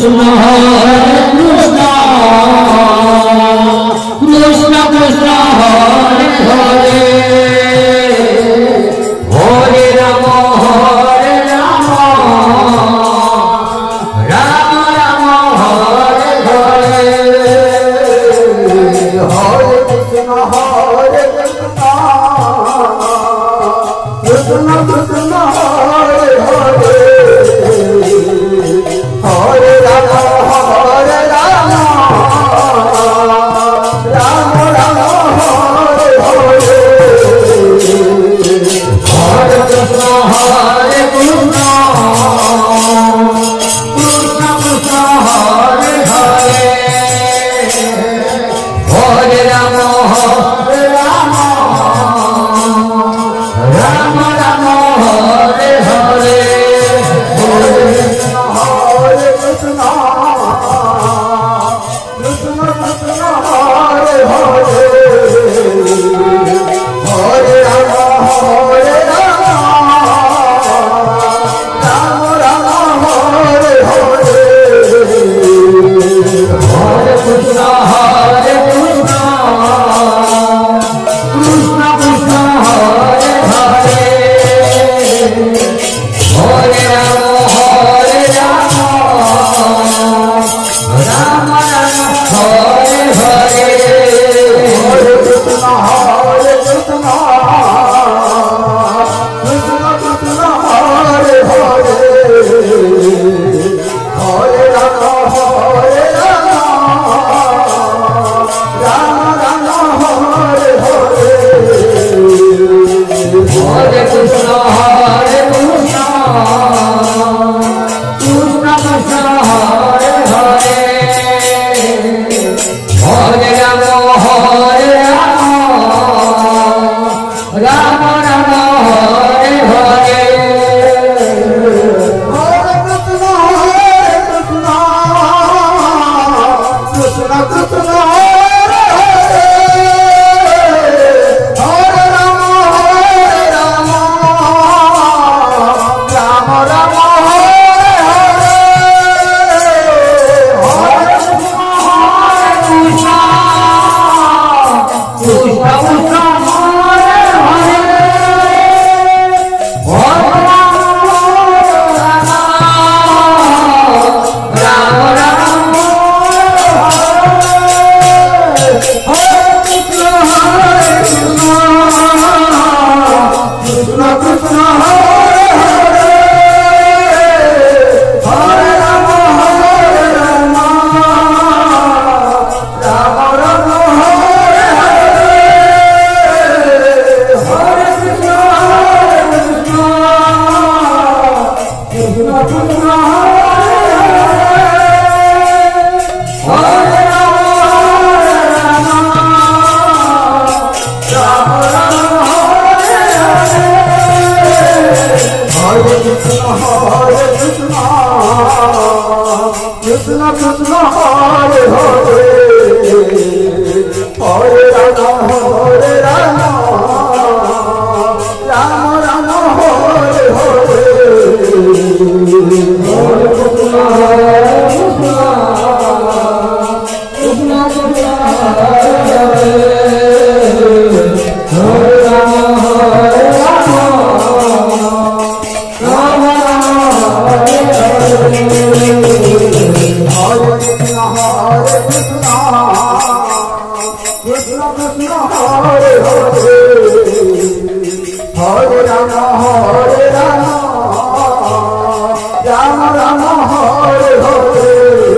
Krishna Hare Krishna Krishna Krishna Hare Hare Hare Ram Ram Ram Hare Hare Hare Krishna Krishna Krishna Hare Hare Hare Ram Ram Ram Hare Hare Hare Krishna Hare Krishna Krishna Krishna Hare Hare Hare Ram Ram Ram Hare Hare Hare Krishna Krishna Krishna Hare Hare Hare Ram Ram Ram Hare Hare Hare Krishna Hare Krishna Krishna Krishna Hare Hare Hare Ram Ram Ram Hare Hare Hare Krishna Krishna Krishna Hare Hare Hare Ram Ram Ram Hare Hare Hare Krishna Hare Krishna Krishna Krishna Hare Hare Hare Ram Ram Ram Hare Hare Hare Krishna Krishna Krishna Hare Hare Hare Ram Ram Ram Hare Hare Hare Krishna Krishna Krishna Krishna Hare Hare Hare Ram Ram Hare Krishna Hare Krishna Krishna Krishna Hare Hare Hare Ram Ram Ram Hare Hare Hare Krishna Krishna Krishna Hare Hare Ram Ram Hare Hare Hare Krishna Krishna Krishna Hare Hare Hare Ram Ram Ram Hare Hare Hare Krishna Hare Krishna Krishna Krishna Hare Hare Hare Ram Ram Hare Hare Hare Krishna Krishna Krishna Hare Hare Hare Ram Ram Ram Hare Hare